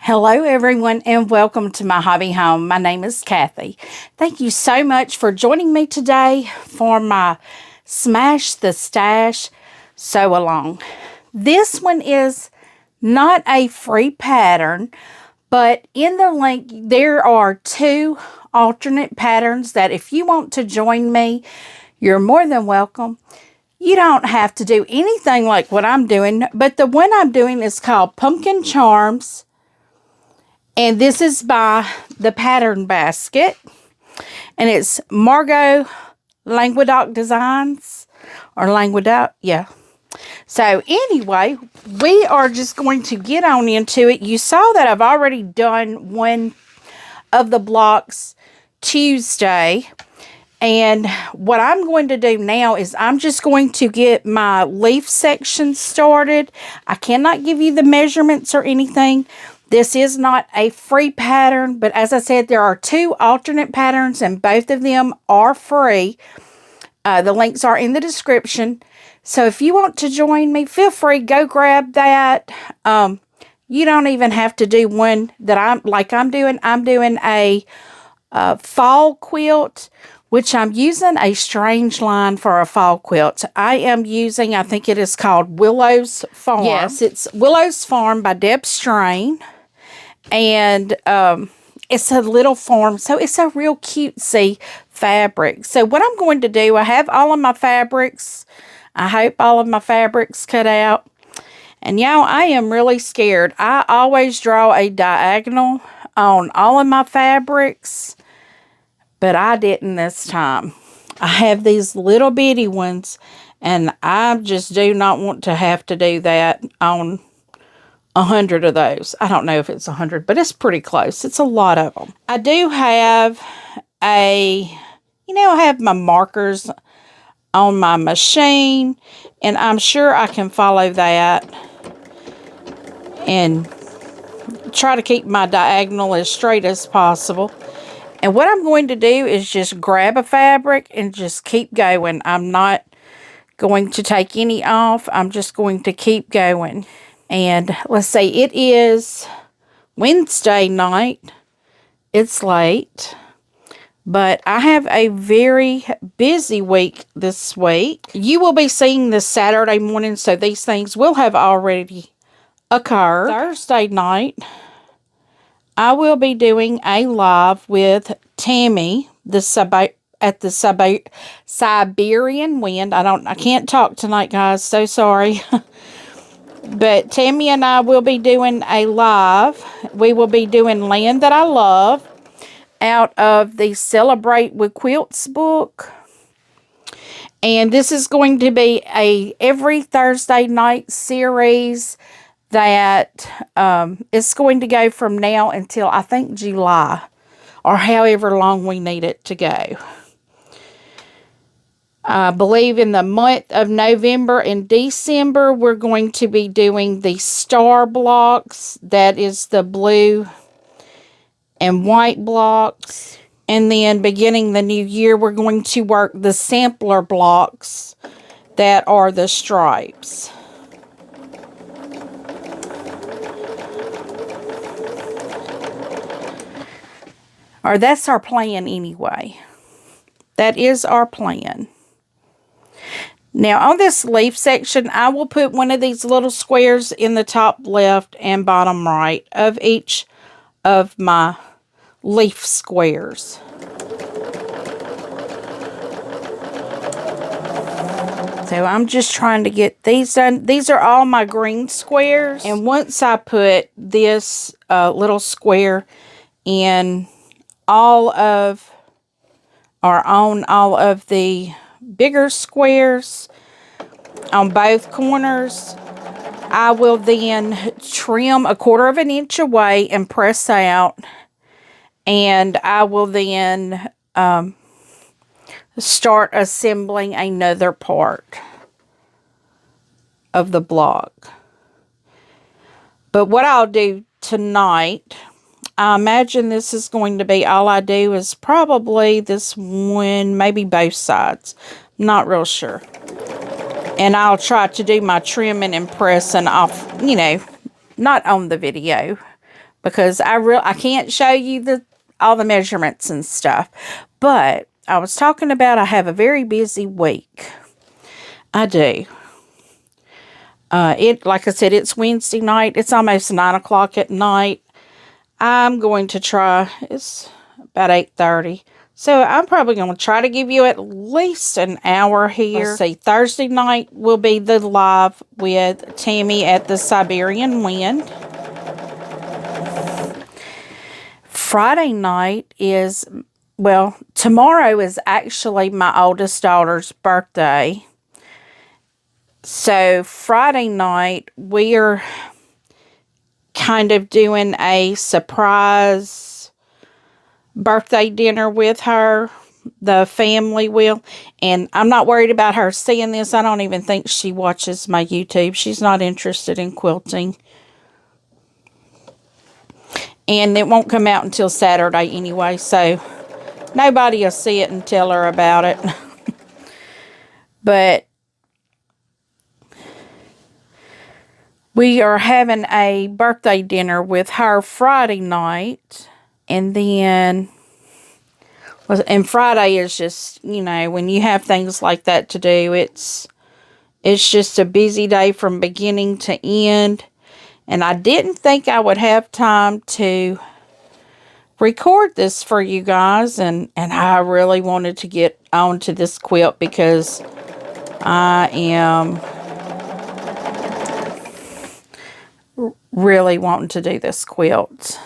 Hello everyone and welcome to my hobby home. My name is Cathy. Thank you so much for joining me today for my Smash the Stash sew along. This one is not a free pattern, but in the link there are two alternate patterns that if you want to join me, you're more than welcome. You don't have to do anything like what I'm doing, but the one I'm doing is called Pumpkin Charms. And this is by the Pattern Basket. And it's Margot Languedoc Designs. Or Languedoc, yeah. So anyway, we are just going to get on into it. You saw that I've already done one of the blocks Tuesday. And what I'm going to do now is I'm just going to get my leaf section started. I cannot give you the measurements or anything. This is not a free pattern, but as I said, there are two alternate patterns and both of them are free. The links are in the description. So if you want to join me, feel free, go grab that. You don't even have to do one that I'm doing. I'm doing a fall quilt, which I'm using a strange line for a fall quilt. I am using, I think it is called Willow's Farm. Yes, it's Willow's Farm by Deb Strain. And it's a little form, so it's a real cutesy fabric. So what I'm going to do, I have all of my fabrics. I hope all of my fabrics cut out. And y'all, I am really scared. I always draw a diagonal on all of my fabrics, but I didn't this time. I have these little bitty ones, and I just do not want to have to do that on 100 of those. I don't know if it's 100, but it's pretty close. It's a lot of them. I do have I have my markers on my machine, and I'm sure I can follow that and try to keep my diagonal as straight as possible. And what I'm going to do is just grab a fabric and just keep going. I'm not going to take any off. I'm just going to keep going. And let's say it is Wednesday night. It's late. But I have a very busy week this week. You will be seeing this Saturday morning, so these things will have already occurred. Thursday night, I will be doing a live with Tammy, at the Siberian Wind. I can't talk tonight, guys. So sorry. But Tammy and I will be doing a live. We will be doing Land That I Love out of the Celebrate with Quilts book. And this is going to be a every Thursday night series that is going to go from now until I think July, or however long we need it to go. I believe in the month of November and December, we're going to be doing the star blocks. That is the blue and white blocks. And then beginning the new year, we're going to work the sampler blocks that are the stripes. Or that's our plan anyway. That is our plan. Now, on this leaf section, I will put one of these little squares in the top left and bottom right of each of my leaf squares. So, I'm just trying to get these done. These are all my green squares. And once I put this little square in on all of the bigger squares on both corners, I will then trim 1/4 inch away and press out, and I will then start assembling another part of the block. But what I'll do tonight, I imagine this is going to be all I do is probably this one, maybe both sides. Not real sure. And I'll try to do my trimming and pressing off, not on the video, because I can't show you all the measurements and stuff. But I was talking about I have a very busy week. I do. Like I said, it's Wednesday night. It's almost 9 o'clock at night. I'm going to try, it's about 8:30. So I'm probably going to try to give you at least an hour here. Let's see, Thursday night will be the live with Tammy at the Siberian Wind. Friday night is, well, tomorrow is actually my oldest daughter's birthday. So Friday night, we're kind of doing a surprise birthday dinner with her. The family will. And I'm not worried about her seeing this. I don't even think she watches my YouTube. She's not interested in quilting. And it won't come out until Saturday anyway. So nobody will see it and tell her about it. But we are having a birthday dinner with her Friday night. And then, and Friday is just, you know, when you have things like that to do, it's just a busy day from beginning to end. And I didn't think I would have time to record this for you guys. And I really wanted to get onto this quilt because I am really wanting to do this quilt.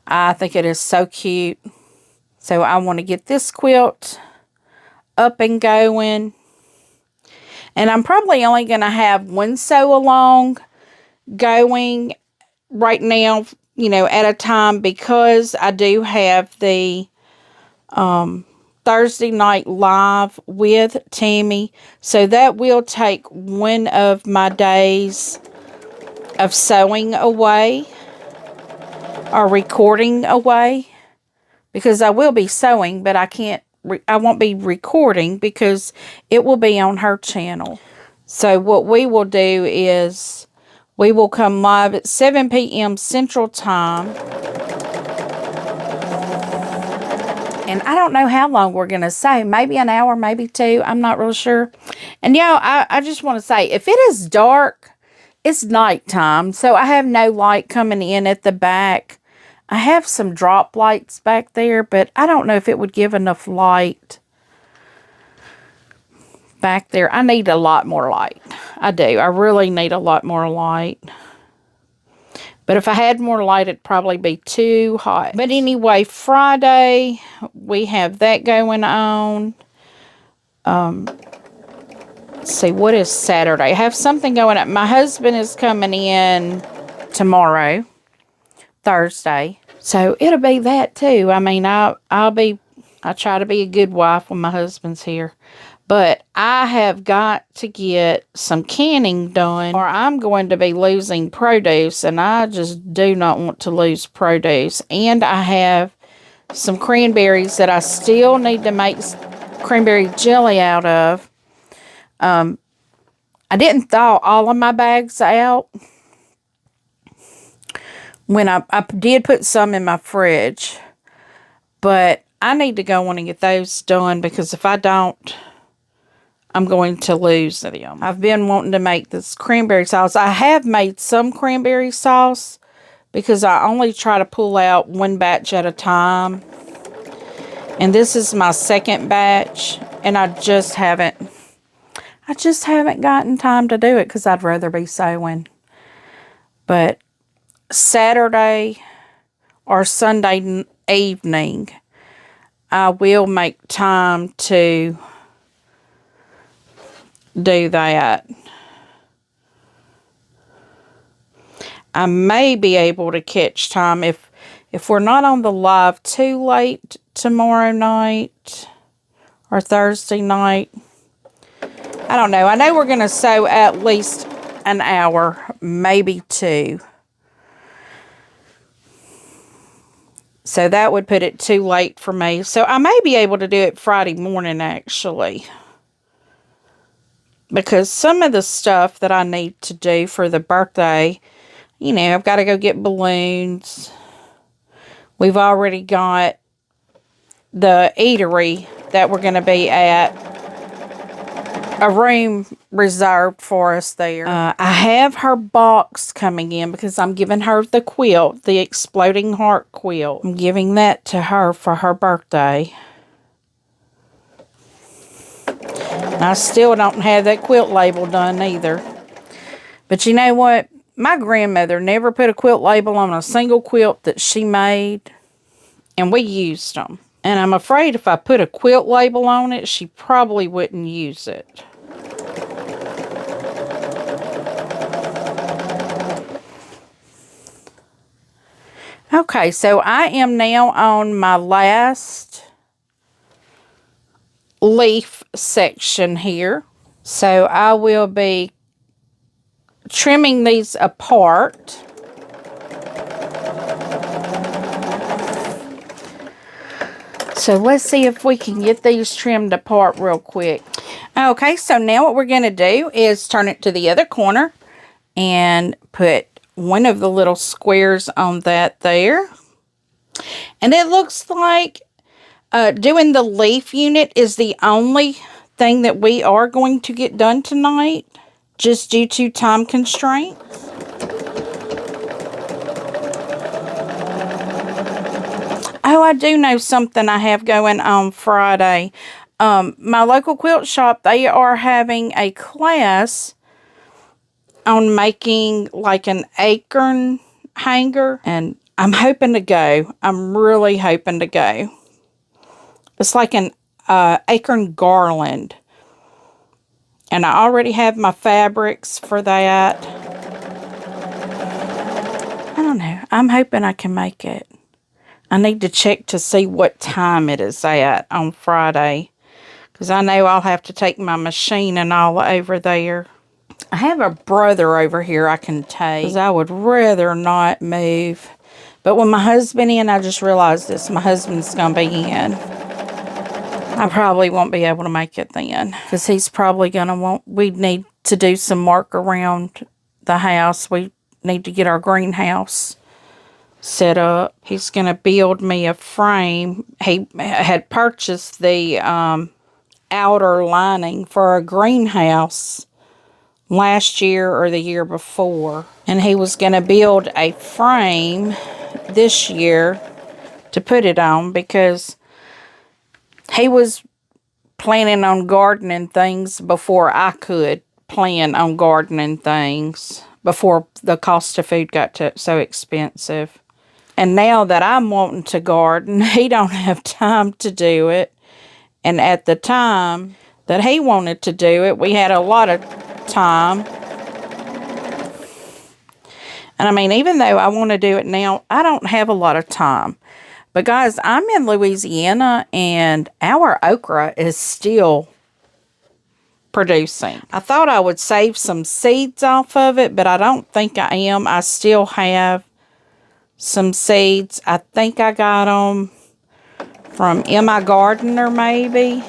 I think it is so cute. So I want to get this quilt up and going. And I'm probably only going to have one sew along going right now, you know, at a time, because I do have the Thursday night live with Tammy. So that will take one of my days of sewing away or recording away, because I will be sewing, but I won't be recording because it will be on her channel. So what we will do is we will come live at 7 p.m. Central Time. And I don't know how long we're going to say. Maybe an hour, maybe 2. I'm not real sure. And, I just want to say, if it is dark, it's nighttime. So I have no light coming in at the back. I have some drop lights back there, but I don't know if it would give enough light back there. I need a lot more light. I do. I really need a lot more light. But if I had more light, it'd probably be too hot. But anyway, Friday, we have that going on. Let's see, what is Saturday? I have something going on. My husband is coming in tomorrow, Thursday. So it'll be that too. I mean, I try to be a good wife when my husband's here. But I have got to get some canning done, or I'm going to be losing produce, and I just do not want to lose produce. And I have some cranberries that I still need to make cranberry jelly out of. I didn't thaw all of my bags out. When I did put some in my fridge, but I need to go on and get those done, because if I don't, I'm going to lose them. I've been wanting to make this cranberry sauce. I have made some cranberry sauce because I only try to pull out one batch at a time. And this is my second batch, and I just haven't gotten time to do it because I'd rather be sewing. But Saturday or Sunday evening, I will make time to do that. I may be able to catch time if we're not on the live too late tomorrow night or Thursday night. I don't know. I know we're going to sew at least an hour, maybe 2. So that would put it too late for me. So I may be able to do it Friday morning, actually. Because some of the stuff that I need to do for the birthday, you know, I've got to go get balloons. We've already got the eatery that we're going to be at, a room reserved for us there. I have her box coming in because I'm giving her the quilt, the Exploding Heart quilt. I'm giving that to her for her birthday. I still don't have that quilt label done either. But you know what? My grandmother never put a quilt label on a single quilt that she made, and we used them. And I'm afraid if I put a quilt label on it, she probably wouldn't use it. Okay, so I am now on my last leaf section here. So I will be trimming these apart. So let's see if we can get these trimmed apart real quick. Okay, so now what we're going to do is turn it to the other corner and put one of the little squares on that there. And it looks like doing the leaf unit is the only thing that we are going to get done tonight, just due to time constraints. Oh, I do know something I have going on Friday. My local quilt shop, they are having a class on making like an acorn hanger, and I'm hoping to go. I'm really hoping to go. It's like an acorn garland, and I already have my fabrics for that. I don't know. I'm hoping I can make it. I need to check to see what time it is at on Friday, because I know I'll have to take my machine and all over there. I have a brother over here I can take, because I would rather not move. But when my husband in, I just realized this. My husband's going to be in. I probably won't be able to make it then, because he's probably going to want, we need to do some work around the house. We need to get our greenhouse set up. He's going to build me a frame. He had purchased the outer lining for a greenhouse last year or the year before, and he was going to build a frame this year to put it on, because he was planning on gardening things before I could plan on gardening things, before the cost of food got so expensive. And now that I'm wanting to garden, he don't have time to do it. And at the time that he wanted to do it, we had a lot of time. And I mean, even though I want to do it now, I don't have a lot of time. But guys, I'm in Louisiana, and our okra is still producing. I thought I would save some seeds off of it, but I don't think I am. I still have some seeds. I think I got them from My Gardener, maybe.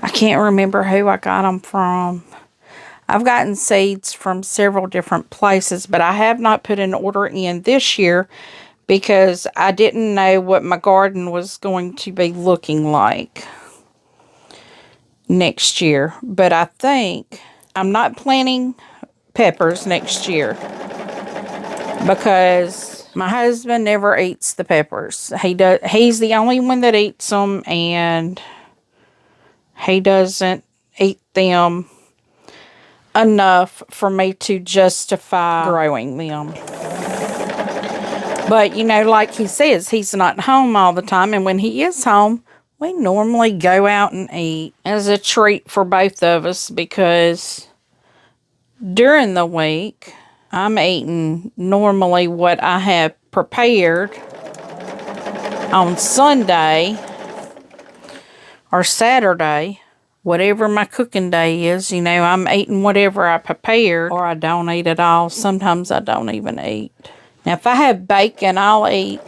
I can't remember who I got them from. I've gotten seeds from several different places, but I have not put an order in this year because I didn't know what my garden was going to be looking like next year. But I think I'm not planting peppers next year, because my husband never eats the peppers. He's the only one that eats them, and he doesn't eat them enough for me to justify growing them. But, you know, like he says, he's not home all the time, and when he is home, we normally go out and eat as a treat for both of us, because during the week, I'm eating normally what I have prepared on Sunday or Saturday, whatever my cooking day is. You know, I'm eating whatever I prepared, or I don't eat at all. Sometimes I don't even eat. Now, if I have bacon, I'll eat,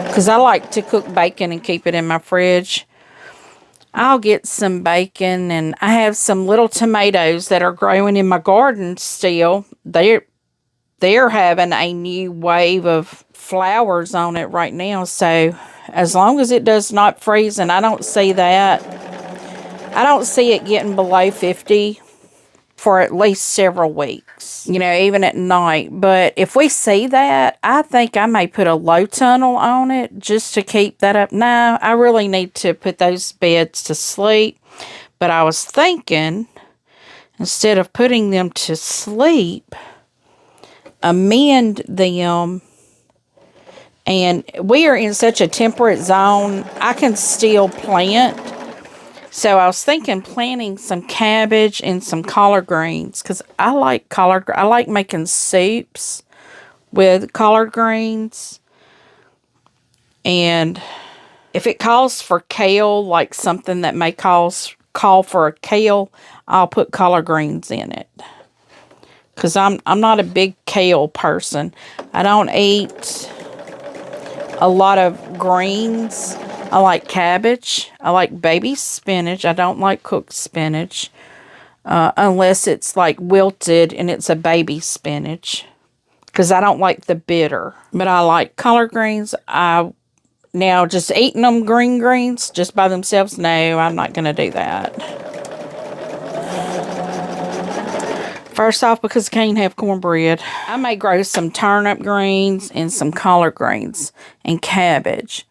because I like to cook bacon and keep it in my fridge. I'll get some bacon, and I have some little tomatoes that are growing in my garden still. They're having a new wave of flowers on it right now. So as long as it does not freeze, and I don't see it getting below 50 for at least several weeks, even at night. But if we see that, I think I may put a low tunnel on it just to keep that up. No, I really need to put those beds to sleep. But I was thinking, instead of putting them to sleep, amend them. And we are in such a temperate zone, I can still plant. So I was thinking planting some cabbage and some collard greens, because I like making soups with collard greens. And if it calls for kale, like something that may call for a kale, I'll put collard greens in it. Because I'm not a big kale person. I don't eat a lot of greens. I like cabbage. I like baby spinach. I don't like cooked spinach. Unless it's like wilted and it's a baby spinach. Because I don't like the bitter. But I like collard greens. Now, just eating them green greens just by themselves, no, I'm not going to do that. First off, because I can't have cornbread. I may grow some turnip greens and some collard greens and cabbage.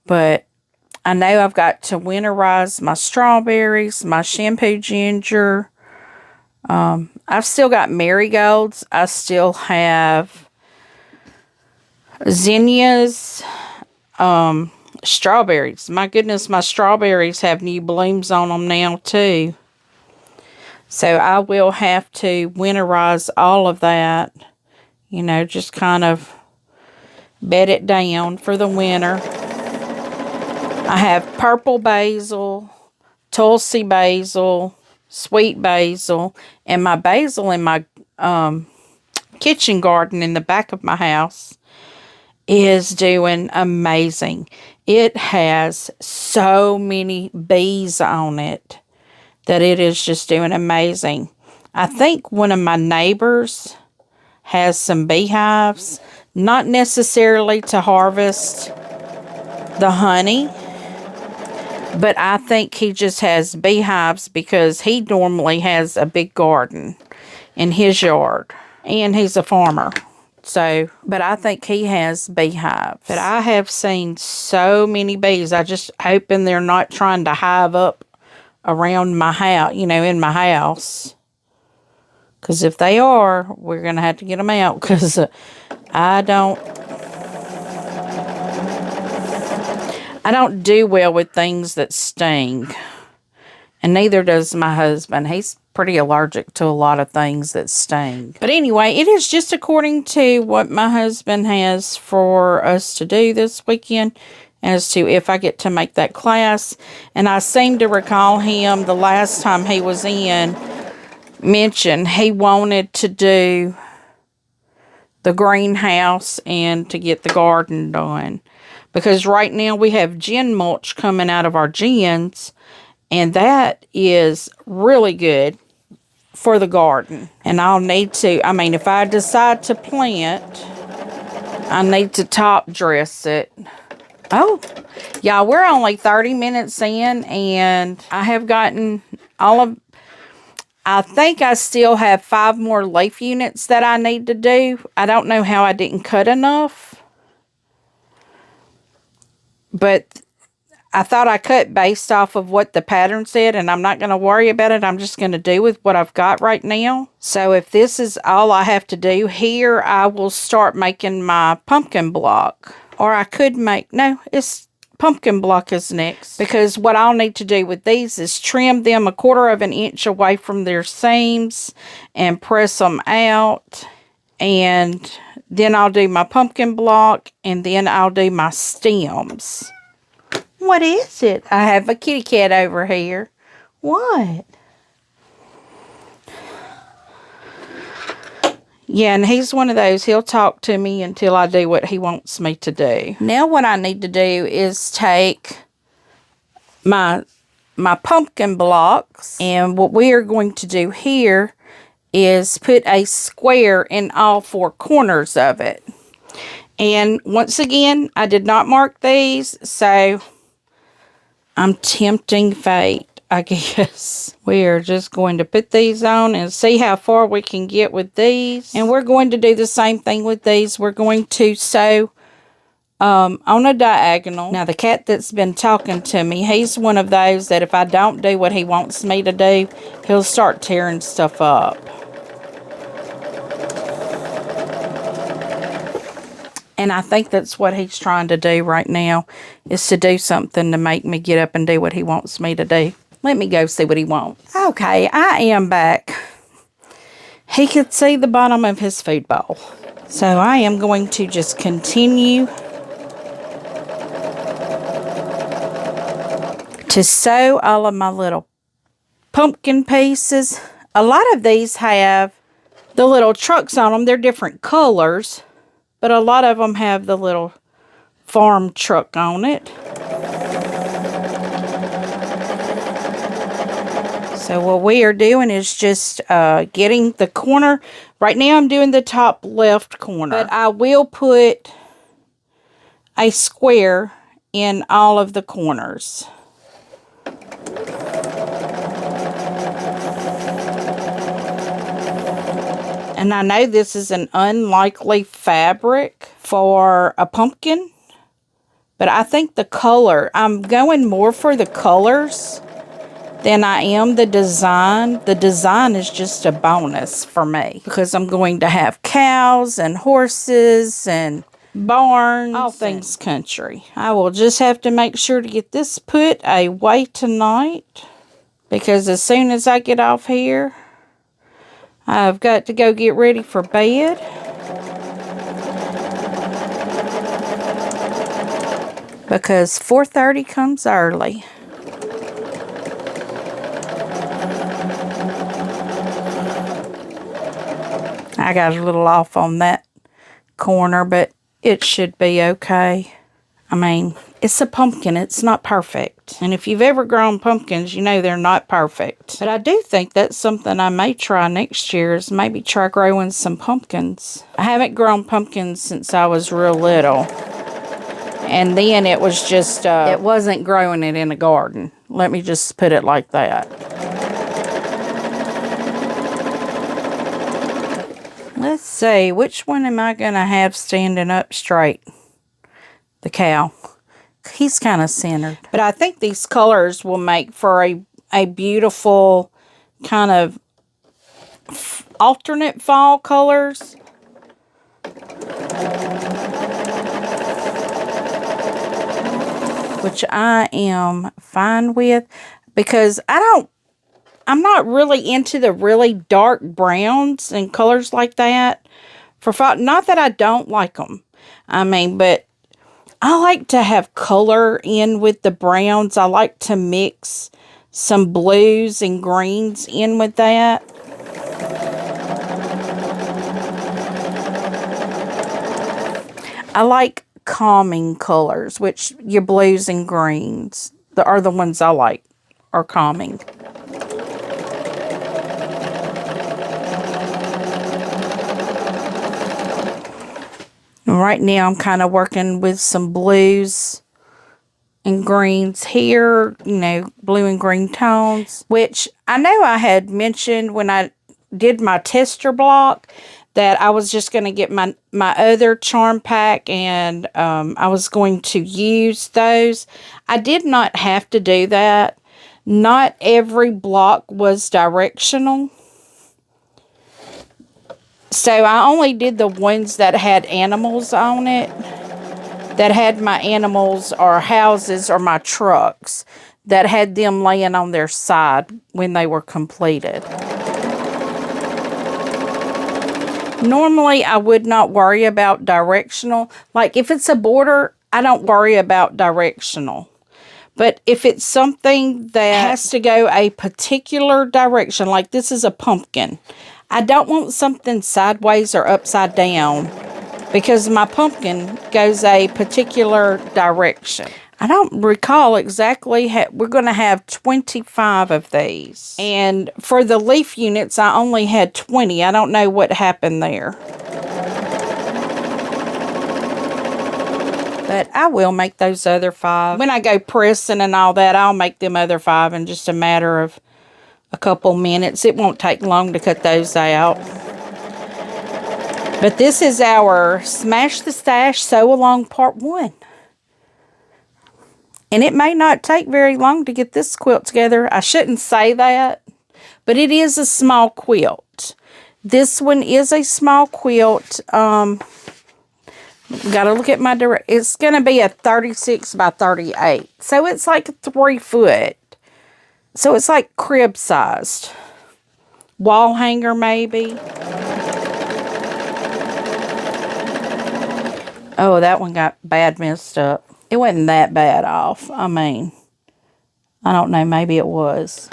But I know I've got to winterize my strawberries, my shampoo ginger. I've still got marigolds. I still have zinnias, strawberries. My goodness, my strawberries have new blooms on them now too. So I will have to winterize all of that. Just kind of bed it down for the winter. I have purple basil, Tulsi basil, sweet basil, and my basil in my kitchen garden in the back of my house is doing amazing. It has so many bees on it that it is just doing amazing. I think one of my neighbors has some beehives, not necessarily to harvest the honey, but I think he just has beehives because he normally has a big garden in his yard, and he's a farmer. So, but I think he has beehives. But I have seen so many bees. I just hoping they're not trying to hive up around my house, in my house. Because if they are, we're going to have to get them out. Because I don't do well with things that sting. And neither does my husband. He's pretty allergic to a lot of things that sting. But anyway, it is just according to what my husband has for us to do this weekend, as to if I get to make that class. And I seem to recall him, the last time he was in, mentioned he wanted to do the greenhouse and to get the garden done. Because right now we have gin mulch coming out of our gins, and that is really good for the garden. And I'll need to, if I decide to plant, I need to top dress it. Oh, y'all, we're only 30 minutes in, and I have gotten I think I still have 5 more leaf units that I need to do. I don't know how I didn't cut enough, but I thought I cut based off of what the pattern said, and I'm not going to worry about it. I'm just going to do with what I've got right now. So if this is all I have to do here, I will start making my pumpkin block. Or I could it's pumpkin block is next. Because what I'll need to do with these is trim them 1/4 of an inch away from their seams and press them out. And then I'll do my pumpkin block, and then I'll do my stems. What is it? I have a kitty cat over here. What? Yeah, and he's one of those, he'll talk to me until I do what he wants me to do. Now what I need to do is take my my pumpkin blocks. And what we are going to do here is put a square in all 4 corners of it. And once again, I did not mark these, so I'm tempting fate, I guess. We are just going to put these on and see how far we can get with these. And we're going to do the same thing with these. We're going to sew on a diagonal. Now, the cat that's been talking to me, he's one of those that if I don't do what he wants me to do, he'll start tearing stuff up. And I think that's what he's trying to do right now, is to do something to make me get up and do what he wants me to do. Let me go see what he wants. Okay, I am back. He could see the bottom of his food bowl. So I am going to just continue to sew all of my little pumpkin pieces. A lot of these have the little trucks on them. They're different colors, but a lot of them have the little farm truck on it. So what we are doing is just getting the corner. Right now I'm doing the top left corner, but I will put a square in all of the corners. And I know this is an unlikely fabric for a pumpkin, but I think the color, I'm going more for the colors than I am the design. The design is just a bonus for me because I'm going to have cows and horses and barns, all things country. I will just have to make sure to get this put away tonight, because as soon as I get off here, I've got to go get ready for bed. Because 4:30 comes early. I got a little off on that corner, but it should be okay. I mean, it's a pumpkin. It's not perfect. And if you've ever grown pumpkins, you know they're not perfect. But I do think that's something I may try next year, is maybe try growing some pumpkins. I haven't grown pumpkins since I was real little. And then it was just, it wasn't growing it in a garden. Let me just put it like that. Let's see, which one am I going to have standing up straight? The cow. He's kind of centered. But I think these colors will make for a beautiful kind of alternate fall colors. Which I am fine with, because I'm not really into the really dark browns and colors like that for fall. Not that I don't like them. I mean, but I like to have color in with the browns. I like to mix some blues and greens in with that. I like calming colors, which your blues and greens are the ones I like, are calming. Right now I'm kind of working with some blues and greens here, you know, blue and green tones, which I know I had mentioned when I did my tester block that I was just going to get my other charm pack, and I was going to use those. I did not have to do that. Not every block was directional. So I only did the ones that had animals on it, that had my animals or houses or my trucks, that had them laying on their side when they were completed. Normally, I would not worry about directional. Like if it's a border, I don't worry about directional. But if it's something that has to go a particular direction, like this is a pumpkin, I don't want something sideways or upside down because my pumpkin goes a particular direction. I don't recall exactly. We're going to have 25 of these. And for the leaf units, I only had 20. I don't know what happened there. But I will make those other 5. When I go pressing and all that, I'll make them other 5 in just a matter of a couple minutes. It won't take long to cut those out. But this is our Smash the Stash Sew Along Part 1. And it may not take very long to get this quilt together. I shouldn't say that, but it is a small quilt. This one is a small quilt. Got to look at my direct. It's going to be a 36 by 38. So it's like 3 foot. So it's like crib sized. Wall hanger maybe. Oh, that one got bad messed up. It wasn't that bad off. I mean, I don't know. Maybe it was.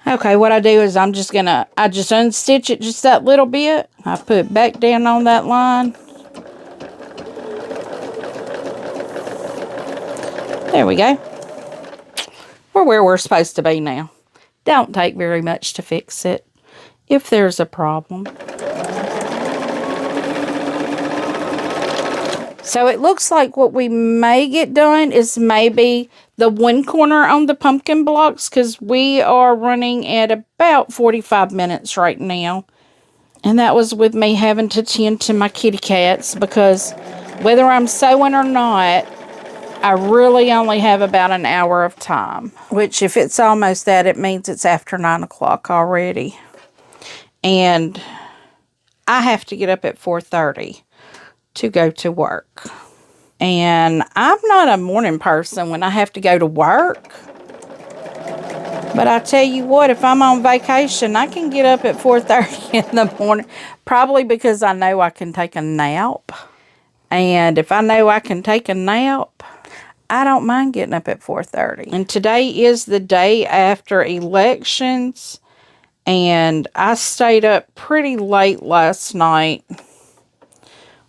Okay, what I do is I just unstitch it just that little bit. I put it back down on that line. There we go. We're where we're supposed to be now. Don't take very much to fix it if there's a problem. So it looks like what we may get done is maybe the one corner on the pumpkin blocks, because we are running at about 45 minutes right now. And that was with me having to tend to my kitty cats, because whether I'm sewing or not, I really only have about an hour of time. Which if it's almost that, it means it's after 9 o'clock already. And I have to get up at 4:30. To go to work. And I'm not a morning person when I have to go to work. But I tell you what, if I'm on vacation, I can get up at 4:30 in the morning. Probably because I know I can take a nap. And if I know I can take a nap, I don't mind getting up at 4:30. And today is the day after elections. And I stayed up pretty late last night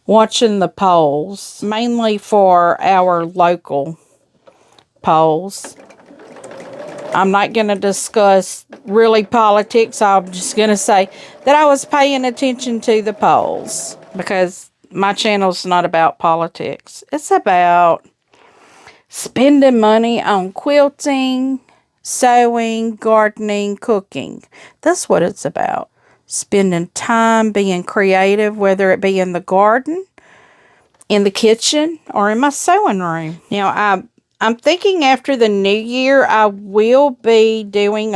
watching the polls, mainly for our local polls. I'm not going to discuss really politics. I'm just going to say that I was paying attention to the polls, because my channel's not about politics. It's about spending money on quilting, sewing, gardening, cooking. That's what it's about. Spending time being creative, whether it be in the garden, in the kitchen, or in my sewing room. Now, I'm thinking after the new year, I will be doing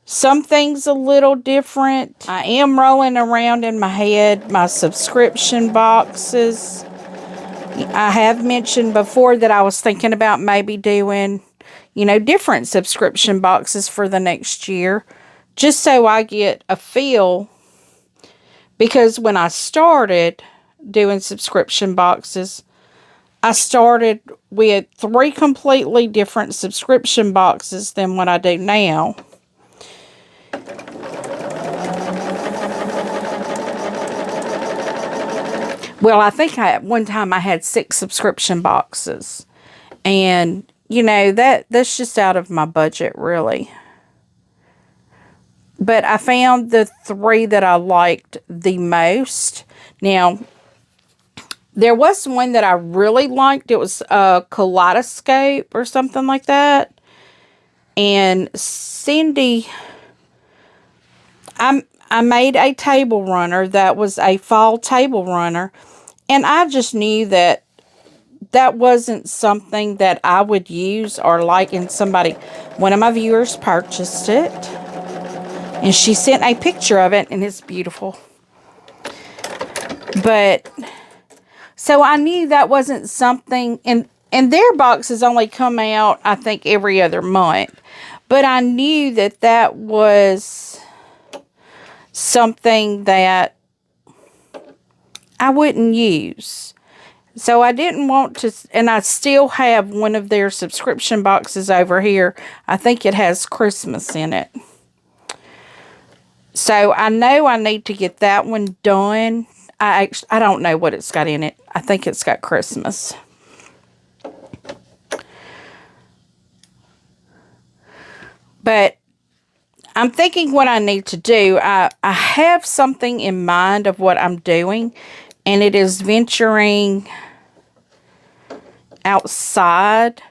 some things a little different. I am rolling around in my head my subscription boxes. I have mentioned before that I was thinking about maybe doing, different subscription boxes for the next year. Just so I get a feel, because when I started doing subscription boxes, I started with 3 completely different subscription boxes than what I do now. Well, I think at one time I had 6 subscription boxes. And, that's just out of my budget, really. But I found the 3 that I liked the most. Now, there was one that I really liked. It was a kaleidoscope or something like that. And Cindy, I made a table runner that was a fall table runner. And I just knew that wasn't something that I would use or like. And one of my viewers purchased it. And she sent a picture of it, and it's beautiful. But, so I knew that wasn't something, and their boxes only come out, I think, every other month. But I knew that was something that I wouldn't use. So I didn't want to, and I still have one of their subscription boxes over here. I think it has Christmas in it. So I know I need to get that one done. I don't know what it's got in it. I think it's got Christmas. But I'm thinking what I need to do. I have something in mind of what I'm doing, and it is venturing outside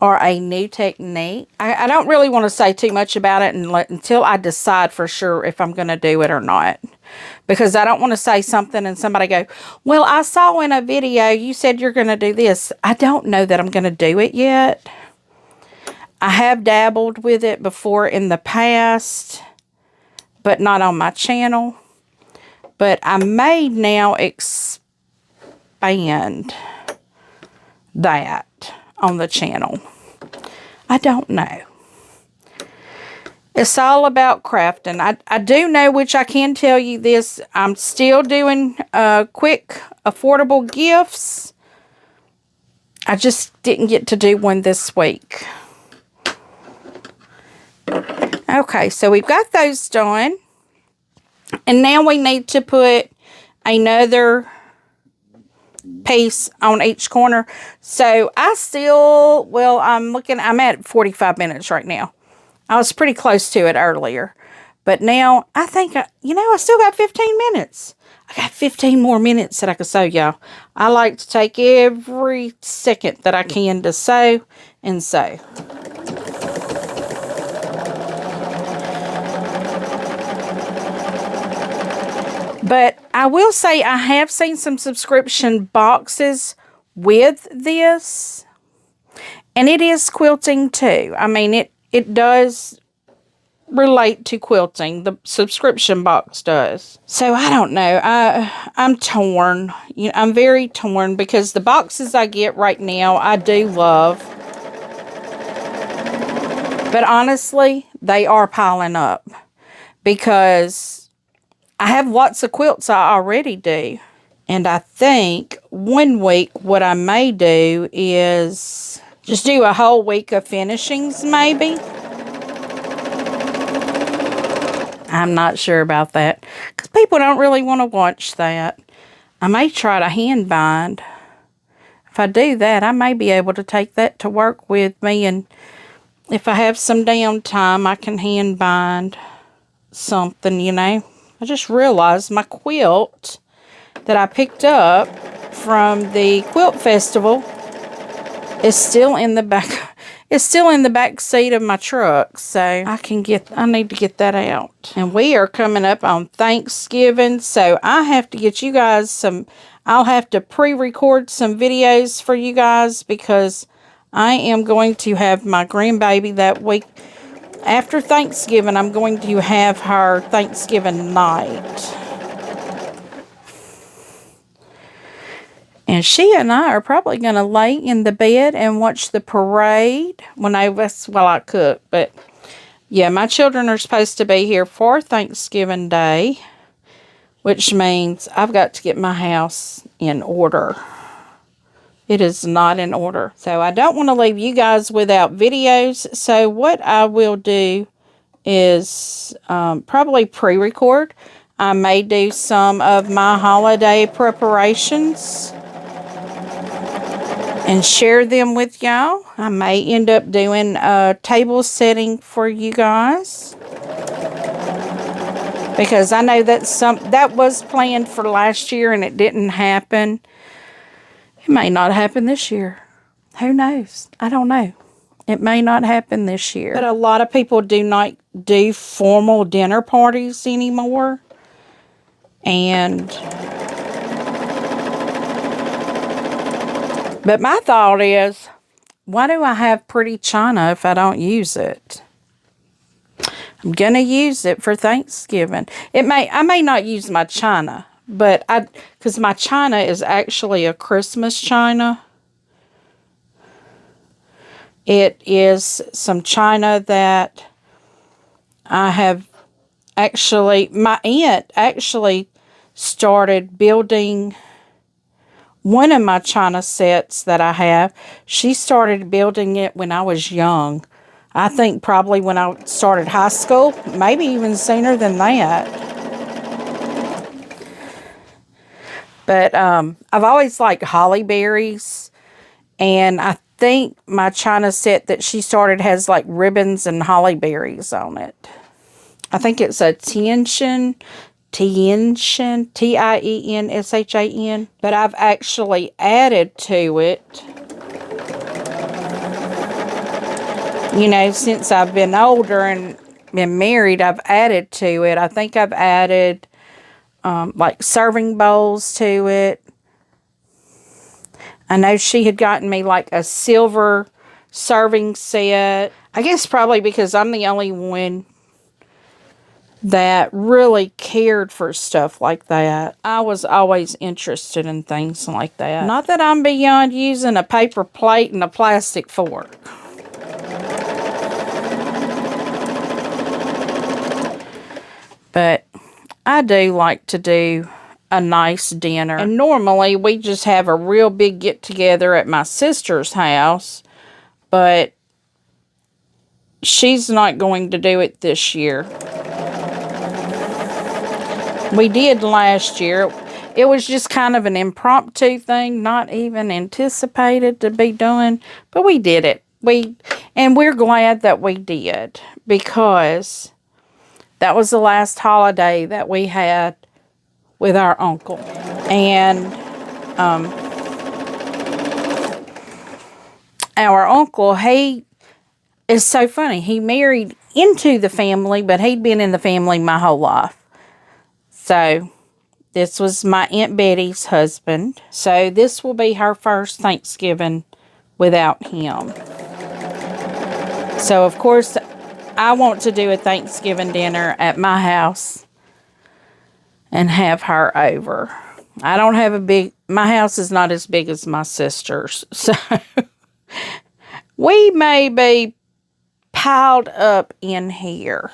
or a new technique. I don't really want to say too much about it until I decide for sure if I'm going to do it or not. Because I don't want to say something and somebody go, well, I saw in a video you said you're going to do this. I don't know that I'm going to do it yet. I have dabbled with it before in the past, but not on my channel. But I may now expand that on the channel. I don't know. It's all about crafting. I do know, which I can tell you this, I'm still doing quick, affordable gifts. I just didn't get to do one this week. Okay, so we've got those done. And now we need to put another piece on each corner. So I still, well, I'm at 45 minutes right now. I was pretty close to it earlier. But now I think, I still got 15 minutes. I got 15 more minutes that I can sew, y'all. I like to take every second that I can to sew and sew. But I will say I have seen some subscription boxes with this. And it is quilting too. I mean, it does relate to quilting. The subscription box does. So I don't know. I'm torn. I'm very torn because the boxes I get right now, I do love. But honestly, they are piling up because I have lots of quilts I already do. And I think one week what I may do is just do a whole week of finishings maybe. I'm not sure about that because people don't really want to watch that. I may try to hand bind. If I do that, I may be able to take that to work with me, and if I have some downtime, I can hand bind something, I just realized my quilt that I picked up from the quilt festival is still in the back. It's still in the back seat of my truck, so I need to get that out. And we are coming up on Thanksgiving, so I have to get you guys I'll have to pre-record some videos for you guys because I am going to have my grandbaby that week. After Thanksgiving, I'm going to have her Thanksgiving night. And she and I are probably going to lay in the bed and watch the parade while I cook. But, yeah, my children are supposed to be here for Thanksgiving Day, which means I've got to get my house in order. It is not in order. So I don't want to leave you guys without videos. So what I will do is probably pre-record. I may do some of my holiday preparations and share them with y'all. I may end up doing a table setting for you guys, because I know that was planned for last year and it didn't happen. It may not happen this year. Who knows? I don't know. It may not happen this year. But a lot of people do not do formal dinner parties anymore. But my thought is, why do I have pretty china if I don't use it? I'm going to use it for Thanksgiving. I may not use my china, but because my china is actually a Christmas china. It is some china that I have actually, my aunt actually started building one of my china sets that I have. She started building it when I was young. I think probably when I started high school, maybe even sooner than that. But I've always liked holly berries, and I think my china set that she started has like ribbons and holly berries on it. I think it's a Tienshan, Tienshan, but I've actually added to it, you know, since I've been older and been married, I've added to it. I think I've added like serving bowls to it. I know she had gotten me like a silver serving set. I guess probably because I'm the only one that really cared for stuff like that. I was always interested in things like that. Not that I'm beyond using a paper plate and a plastic fork. But I do like to do a nice dinner. And normally we just have a real big get-together at my sister's house. But she's not going to do it this year. We did last year. It was just kind of an impromptu thing, not even anticipated to be done. But we did it. And we're glad that we did, because that was the last holiday that we had with our uncle. And our uncle, he is so funny. He married into the family, but he'd been in the family my whole life. So this was my Aunt Betty's husband. So this will be her first Thanksgiving without him. So of course, I want to do a Thanksgiving dinner at my house and have her over. I don't have a big, my house is not as big as my sister's. So we may be piled up in here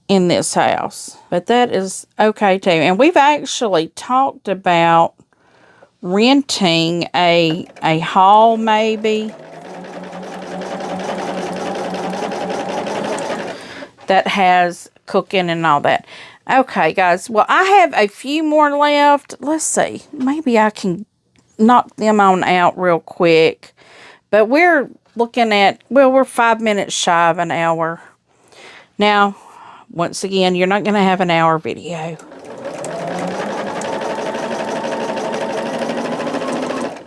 in this house. But that is okay too. And we've actually talked about renting a hall maybe that has cooking and all that. Okay, guys. Well, I have a few more left. Let's see. Maybe I can knock them on out real quick. But we're looking at, well, we're 5 minutes shy of an hour. Now, once again, you're not going to have an hour video.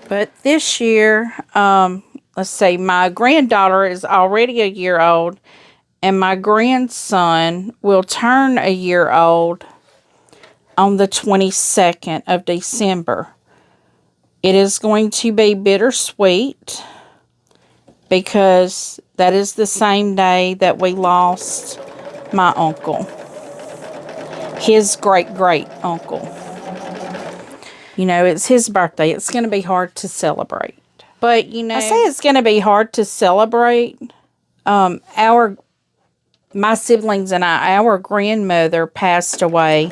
But this year, let's see, my granddaughter is already a year old. And my grandson will turn a year old on the 22nd of December. It is going to be bittersweet because that is the same day that we lost my uncle. His great-great uncle. You know, it's his birthday. It's going to be hard to celebrate. But, you know, I say it's going to be hard to celebrate. My siblings and our grandmother passed away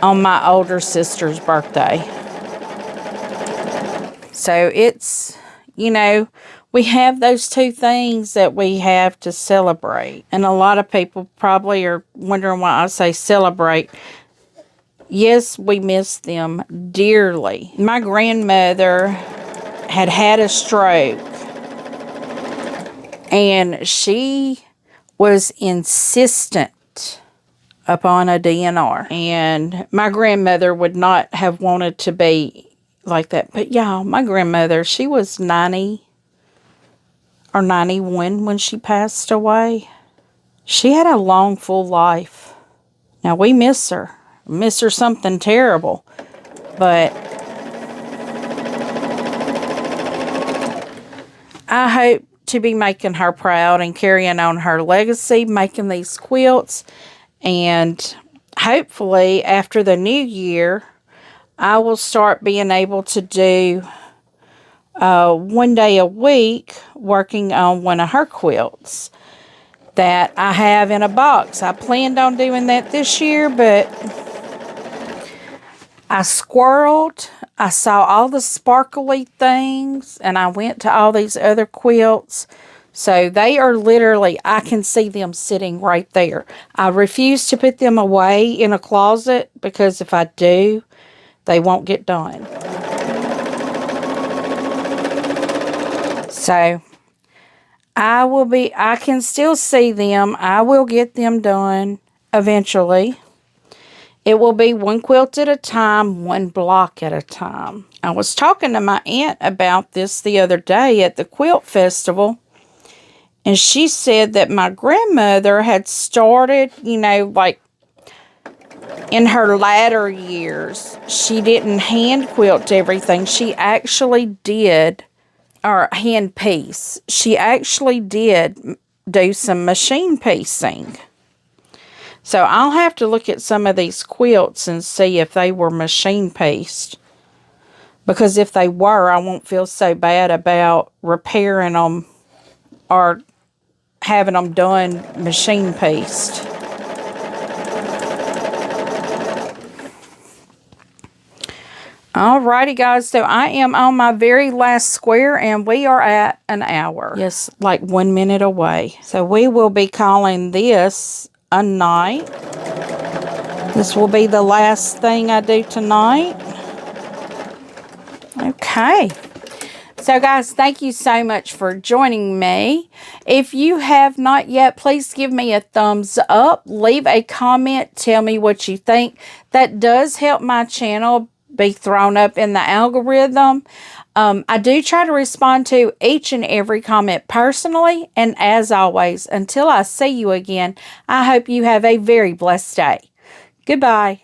on my older sister's birthday. So it's, you know, we have those two things that we have to celebrate. And a lot of people probably are wondering why I say celebrate. Yes, we miss them dearly. My grandmother had a stroke. And she was insistent upon a DNR. And my grandmother would not have wanted to be like that. But y'all, my grandmother, she was 90 or 91 when she passed away. She had a long, full life. Now, we miss her. Miss her something terrible. But I hope to be making her proud and carrying on her legacy, making these quilts. And hopefully, after the new year, I will start being able to do 1 day a week working on one of her quilts that I have in a box. I planned on doing that this year, but I squirreled. I saw all the sparkly things, and I went to all these other quilts. So they are literally, I can see them sitting right there. I refuse to put them away in a closet because if I do, they won't get done. So I can still see them. I will get them done eventually. It will be one quilt at a time, one block at a time. I was talking to my aunt about this the other day at the quilt festival, and she said that my grandmother had started, you know, like in her latter years. She didn't hand quilt everything. She actually did, or hand piece. She actually did do some machine piecing. So I'll have to look at some of these quilts and see if they were machine pieced. Because if they were, I won't feel so bad about repairing them or having them done machine pieced. Alrighty guys, so I am on my very last square and we are at an hour. Yes, like 1 minute away. So we will be calling this a night. This will be the last thing I do tonight. Okay. So guys, thank you so much for joining me. If you have not yet, please give me a thumbs up. Leave a comment. Tell me what you think. That does help my channel be thrown up in the algorithm. I do try to respond to each and every comment personally. And as always, until I see you again, I hope you have a very blessed day. Goodbye.